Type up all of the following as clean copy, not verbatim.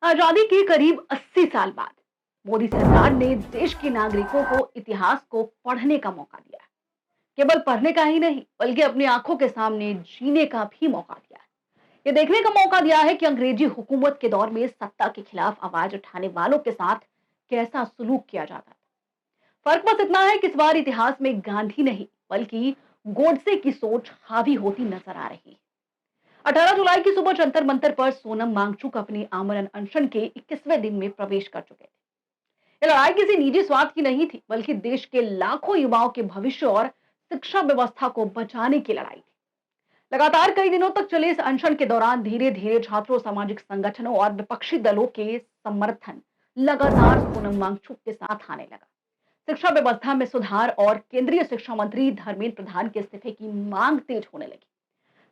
आजादी के करीब 80 साल बाद मोदी सरकार ने देश के नागरिकों को इतिहास को पढ़ने का मौका दिया है। केवल पढ़ने का ही नहीं बल्कि अपनी आंखों के सामने जीने का भी मौका दिया है। ये देखने का मौका दिया है कि अंग्रेजी हुकूमत के दौर में सत्ता के खिलाफ आवाज उठाने वालों के साथ कैसा सुलूक किया जाता था। फर्क बस इतना है कि इस बार इतिहास में गांधी नहीं बल्कि गोडसे की सोच हावी होती नजर आ रही है। 18 जुलाई की सुबह जंतर मंतर पर सोनम वांगचुक अपनी आमरण अनशन के 21वें दिन में प्रवेश कर चुके थे। ये लड़ाई किसी निजी स्वार्थ की नहीं थी बल्कि देश के लाखों युवाओं के भविष्य और शिक्षा व्यवस्था को बचाने की लड़ाई थी। लगातार कई दिनों तक चले इस अनशन के दौरान धीरे धीरे छात्रों, सामाजिक संगठनों और विपक्षी दलों के समर्थन लगातार सोनम वांगचुक के साथ आने लगा। शिक्षा व्यवस्था में सुधार और केंद्रीय शिक्षा मंत्री धर्मेंद्र प्रधान के इस्तीफे की मांग तेज होने लगी।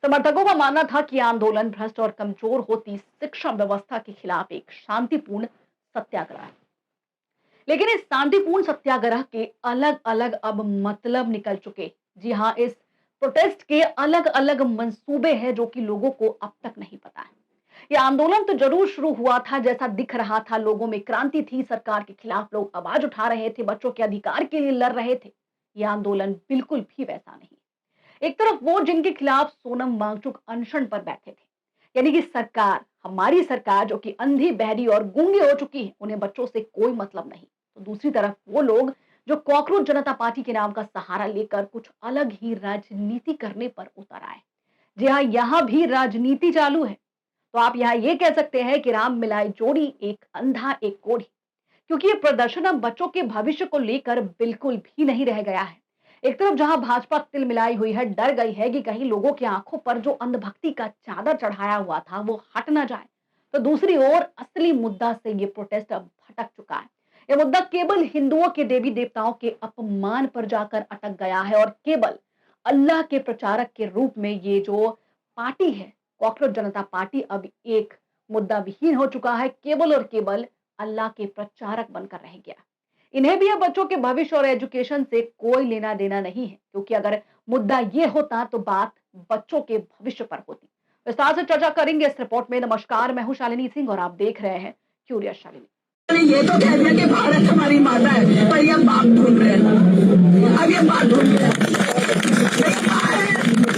समर्थकों का मानना था कि आंदोलन भ्रष्ट और कमजोर होती शिक्षा व्यवस्था के खिलाफ एक शांतिपूर्ण सत्याग्रह है। लेकिन इस शांतिपूर्ण सत्याग्रह के अलग अलग अब मतलब निकल चुके। जी हाँ, इस प्रोटेस्ट के अलग अलग मंसूबे हैं जो कि लोगों को अब तक नहीं पता है। ये आंदोलन तो जरूर शुरू हुआ था, जैसा दिख रहा था, लोगों में क्रांति थी, सरकार के खिलाफ लोग आवाज उठा रहे थे, बच्चों के अधिकार के लिए लड़ रहे थे। ये आंदोलन बिल्कुल भी वैसा नहीं। एक तरफ वो जिनके खिलाफ सोनम वांगचुक अनशन पर बैठे थे, यानी कि सरकार, हमारी सरकार जो कि अंधी, बहरी और गूंगी हो चुकी है, उन्हें बच्चों से कोई मतलब नहीं। तो दूसरी तरफ वो लोग जो कॉकरोच जनता पार्टी के नाम का सहारा लेकर कुछ अलग ही राजनीति करने पर उतर आए। जी हाँ, यहाँ भी राजनीति चालू है। तो आप यहाँ ये कह सकते हैं कि राम मिलाई जोड़ी, एक अंधा एक कोढ़ी। क्योंकि ये प्रदर्शन अब बच्चों के भविष्य को लेकर बिल्कुल भी नहीं रह गया है। एक तरफ जहां भाजपा तिल मिलाई हुई है, डर गई है कि कहीं लोगों की आंखों पर जो अंधभक्ति का चादर चढ़ाया हुआ था वो हट ना जाए, तो दूसरी ओर असली मुद्दा से ये प्रोटेस्ट अब भटक चुका है। ये मुद्दा केवल हिंदुओं के देवी देवताओं के अपमान पर जाकर अटक गया है और केवल अल्लाह के प्रचारक के रूप में ये जो पार्टी है, कॉकरोच जनता पार्टी, अब एक मुद्दा विहीन हो चुका है, केवल और केवल अल्लाह के प्रचारक बनकर रह गया। इन्हें भी अब बच्चों के भविष्य और एजुकेशन से कोई लेना देना नहीं है, क्योंकि अगर मुद्दा ये होता तो बात बच्चों के भविष्य पर होती। विस्तार से चर्चा करेंगे इस रिपोर्ट में। नमस्कार, मैं हूं शालिनी सिंह और आप देख रहे हैं क्यूरियस शालिनी। ये तो कह दिया कि भारत हमारी माता है, पर ये बाप ढूंढ रहे हैं। अब ये बाप ढूंढ रहे हैं,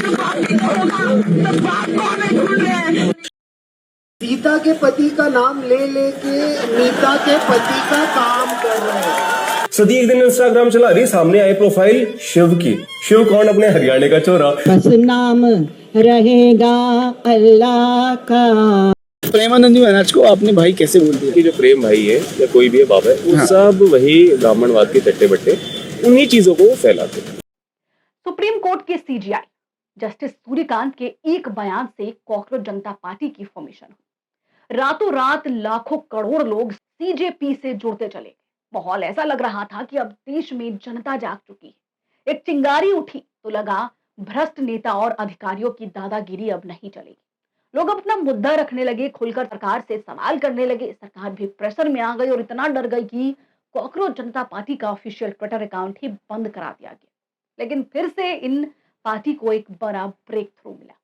तो बाप नहीं होगा, तो बाप को हमें ढूंढ रहे हैं। सीता के पति का नाम ले लेके नीता के पति का काम कर रहे हैं। सदी एक दिन इंस्टाग्राम चला रही, सामने आई प्रोफाइल शिव की। शिव कौन? अपने हरियाणा का चोरा। बस नाम रहेगा अल्लाह का। प्रेमानंद महाराज को आपने भाई कैसे बोल दिया? कि जो प्रेम भाई है या कोई भी है बाबा है, वो सब वही ब्राह्मणवाद के चट्टे बट्टे, उन्हीं चीजों को फैलाते हैं। सुप्रीम कोर्ट के सीजीआई जस्टिस सूर्यकांत के एक बयान से कॉकरोच जनता पार्टी की फॉर्मेशन हुई। रातों रात लाखों करोड़ लोग सीजेपी से जुड़ते चले गए। माहौल ऐसा लग रहा था कि अब देश में जनता जाग चुकी है। एक चिंगारी उठी तो लगा भ्रष्ट नेता और अधिकारियों की दादागिरी अब नहीं चलेगी। लोग अपना मुद्दा रखने लगे, खुलकर सरकार से सवाल करने लगे। सरकार भी प्रेशर में आ गई और इतना डर गई कि कॉकरोच जनता पार्टी का ऑफिशियल ट्विटर अकाउंट ही बंद करा दिया गया। लेकिन फिर से इन पार्टी को एक बड़ा ब्रेक थ्रू मिला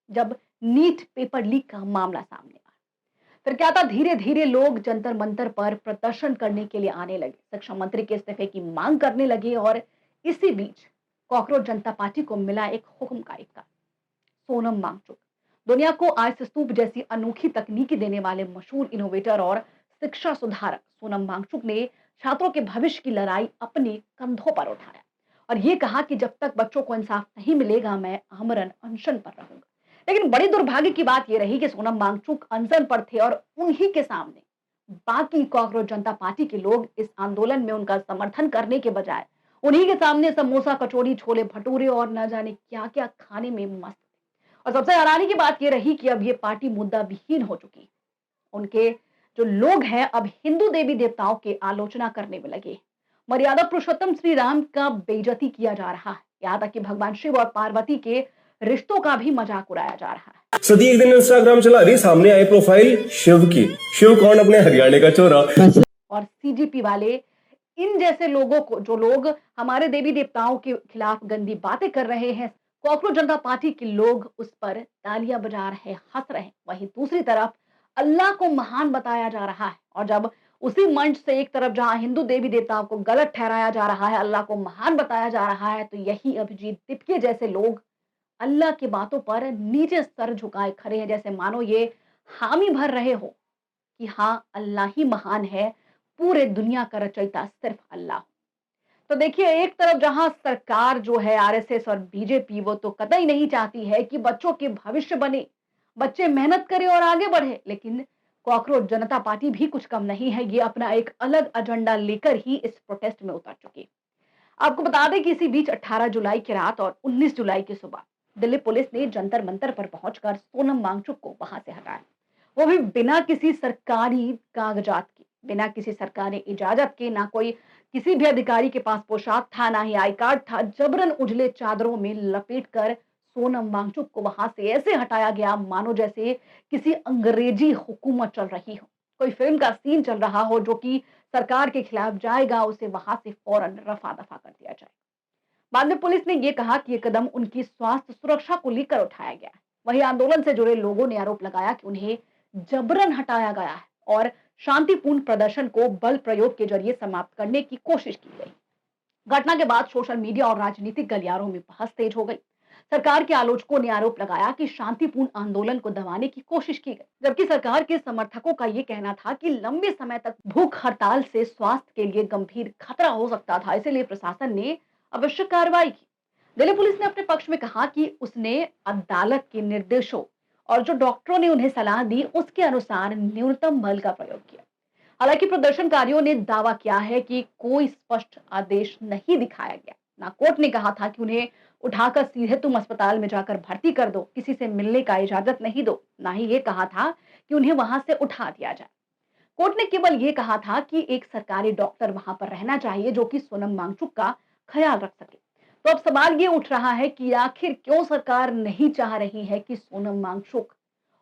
जब नीट पेपर लीक का मामला सामने आया। फिर क्या था, धीरे धीरे लोग जंतर मंतर पर प्रदर्शन करने के लिए आने लगे, शिक्षा मंत्री के इस्तीफे की मांग करने लगे और इसी बीच कॉकरोच जनता पार्टी को मिला एक हुक्म का इक्का। सोनम वांगचुक, दुनिया को आइस स्तूप जैसी अनोखी तकनीकी देने वाले मशहूर इनोवेटर और शिक्षा सुधारक सोनम वांगचुक ने छात्रों के भविष्य की लड़ाई अपने कंधों पर उठाया और ये कहा कि जब तक बच्चों को इंसाफ नहीं मिलेगा, मैं आमरण अनशन पर रहूंगा। लेकिन बड़ी दुर्भाग्य की बात यह रही कि सोनम वांगचुक अनशन पर थे और उन्हीं के सामने बाकी कॉकरोच जनता पार्टी के लोग इस आंदोलन में उनका समर्थन करने के बजाय उन्हीं के सामने समोसा, कचौड़ी, छोले भटूरे और न जाने क्या क्या खाने में मस्त। और सबसे हैरानी की बात यह रही कि अब ये पार्टी मुद्दा विहीन हो चुकी। उनके जो लोग हैं अब हिंदू देवी देवताओं के आलोचना करने में लगे। मर्यादा पुरुषोत्तम श्री राम का बेइज्जती किया जा रहा है। यहाँ तक कि भगवान शिव और पार्वती के रिश्तों का भी मजाक उड़ाया जा रहा है। सदी एक दिन इंस्टाग्राम चला रही, सामने आई प्रोफाइल शिव की। शिव कौन? अपने हरियाणा का चोरा। और सीजीपी वाले इन जैसे लोगों को, जो लोग हमारे देवी देवताओं के खिलाफ गंदी बातें कर रहे हैं, कॉकरोच जनता पार्टी के लोग उस पर तालियां बजा रहे, हंस रहे। वहीं दूसरी तरफ अल्लाह को महान बताया जा रहा है और जब उसी मंच से एक तरफ जहां हिंदू देवी देवताओं को गलत ठहराया जा रहा है, अल्लाह को महान बताया जा रहा है, तो यही अभिजीत दीपके जैसे लोग अल्लाह की बातों पर नीचे सर झुकाए खड़े हैं, जैसे मानो ये हामी भर रहे हो कि हाँ, अल्लाह ही महान है, पूरे दुनिया का रचयिता सिर्फ अल्लाह। तो देखिए, एक तरफ जहां सरकार जो है आरएसएस और बीजेपी वो तो कतई नहीं चाहती है कि बच्चों के भविष्य बने, बच्चे मेहनत करें और आगे बढ़े, लेकिन कॉकरोच जनता पार्टी भी कुछ कम नहीं है। ये अपना एक अलग एजेंडा लेकर ही इस प्रोटेस्ट में उतर चुकी है। आपको बता दें कि इसी बीच 18 जुलाई की रात और 19 जुलाई की सुबह दिल्ली पुलिस ने जंतर मंतर पर पहुंचकर सोनम वांगचुक को वहां से हटाया, वो भी बिना किसी सरकारी कागजात के, बिना किसी सरकारी इजाजत के। ना कोई किसी भी अधिकारी के पास पोशाक था, ना ही आई कार्ड था। जबरन उजले चादरों में लपेटकर सोनम वांगचुक को वहां से ऐसे हटाया गया मानो जैसे किसी अंग्रेजी हुकूमत चल रही हो, कोई फिल्म का सीन चल रहा हो जो कि सरकार के खिलाफ जाएगा, उसे वहां से फौरन रफा दफा कर दिया जाए। बाद में पुलिस ने यह कहा कि यह कदम उनकी स्वास्थ्य सुरक्षा को लेकर उठाया गया है। वहीं आंदोलन से जुड़े लोगों ने आरोप लगाया कि उन्हें जबरन हटाया गया है और शांतिपूर्ण प्रदर्शन को बल प्रयोग के जरिए समाप्त करने की कोशिश की गई। घटना के बाद सोशल मीडिया और राजनीतिक गलियारों में बहस तेज हो गई। सरकार के आलोचकों ने आरोप लगाया कि शांतिपूर्ण आंदोलन को दबाने की कोशिश की गई, जबकि सरकार के समर्थकों का यह कहना था कि लंबे समय तक भूख हड़ताल से स्वास्थ्य के लिए गंभीर खतरा हो सकता था, इसलिए प्रशासन ने आवश्यक कार्रवाई की। दिल्ली पुलिस ने अपने पक्ष में कहा कि उसने अदालत के निर्देशों और जो डॉक्टरों ने उन्हें सलाह दी उसके अनुसार न्यूनतम बल का प्रयोग किया। हालांकि प्रदर्शनकारियों ने दावा किया है कि कोई स्पष्ट आदेश नहीं दिखाया गया। ना कोर्ट ने कहा था कि उन्हें उठाकर सीधे तुम अस्पताल में जाकर भर्ती कर दो, किसी से मिलने का इजाजत नहीं दो। ना ही ये कहा था कि उन्हें वहां से उठा दिया जाए। कोर्ट ने केवल ये कहा था कि एक सरकारी डॉक्टर वहां पर रहना चाहिए जो कि सोनम वांगचुक का ख्याल रख सके। तो अब सवाल ये उठ रहा है कि आखिर क्यों सरकार नहीं चाह रही है कि सोनम वांगचुक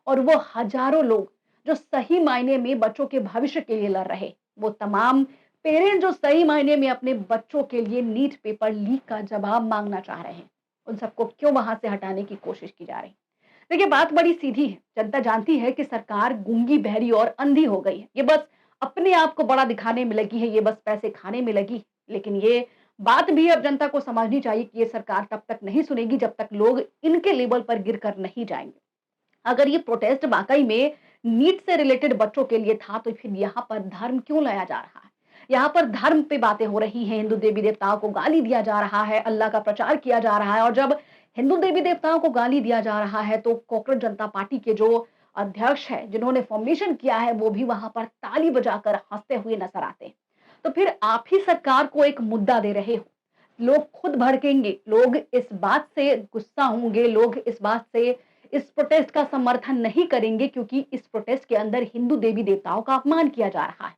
और वो हजारों लोग जो सही मायने में बच्चों के भविष्य के लिए लड़ रहे, वो तमाम पेरेंट्स जो सही मायने में अपने बच्चों के लिए नीट पेपर लीक का जवाब मांगना चाह रहे हैं, उन सबको क्यों वहां से हटाने की कोशिश की जा रही। देखिए, बात बड़ी सीधी है। जनता जानती है कि सरकार गूंगी, बहरी और अंधी हो गई है। ये बस अपने आप को बड़ा दिखाने में लगी है, ये बस पैसे खाने में लगी। लेकिन ये बात भी अब जनता को समझनी चाहिए कि ये सरकार तब तक नहीं सुनेगी जब तक लोग इनके लेवल पर गिरकर नहीं जाएंगे। अगर ये प्रोटेस्ट वाकई में नीट से रिलेटेड बच्चों के लिए था, तो फिर यहाँ पर धर्म क्यों लाया जा रहा है? यहाँ पर धर्म पे बातें हो रही हैं, हिंदू देवी देवताओं को गाली दिया जा रहा है, अल्लाह का प्रचार किया जा रहा है। और जब हिंदू देवी देवताओं को गाली दिया जा रहा है तो कॉकरोच जनता पार्टी के जो अध्यक्ष है, जिन्होंने फॉर्मेशन किया है, वो भी वहां पर ताली बजाकर हंसते हुए नजर आते हैं। तो फिर आप ही सरकार को एक मुद्दा दे रहे हो। लोग खुद भड़केंगे, लोग इस बात से गुस्सा होंगे, लोग इस बात से इस प्रोटेस्ट का समर्थन नहीं करेंगे क्योंकि इस प्रोटेस्ट के अंदर हिंदू देवी देवताओं का अपमान किया जा रहा है।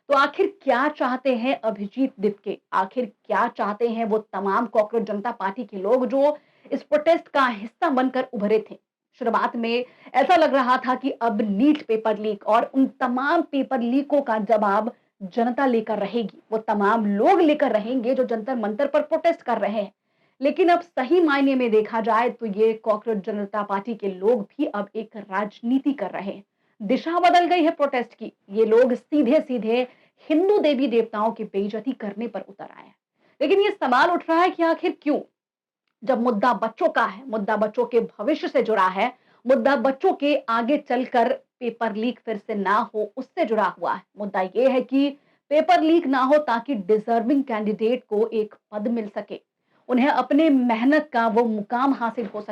तो आखिर क्या चाहते हैं अभिजीत दीपके? आखिर क्या चाहते हैं वो तमाम कॉकरोच जनता पार्टी के लोग जो इस प्रोटेस्ट का हिस्सा बनकर उभरे थे? शुरुआत में ऐसा लग रहा था कि अब नीट पेपर लीक और उन तमाम पेपर लीकों का जवाब जनता लेकर रहेगी, वो तमाम लोग लेकर रहेंगे जो जंतर मंतर पर प्रोटेस्ट कर रहे हैं। लेकिन अब सही मायने में देखा जाए तो ये कॉकरोच जनता पार्टी के लोग भी अब एक राजनीति कर रहे हैं। दिशा बदल गई है प्रोटेस्ट की। ये लोग सीधे सीधे हिंदू देवी देवताओं की बेइज्जती करने पर उतर आए हैं। लेकिन ये सवाल उठ रहा है कि आखिर क्यों? जब मुद्दा बच्चों का है, मुद्दा बच्चों के भविष्य से जुड़ा है, मुद्दा बच्चों के आगे चलकर पेपर लीक फिर से ना हो उससे जुड़ा हुआ है। मुद्दा ये है कि पेपर लीक ना हो ताकि डिजर्विंग कैंडिडेट को एक पद मिल सके, उन्हें अपने मेहनत का वो मुकाम हासिल हो सके।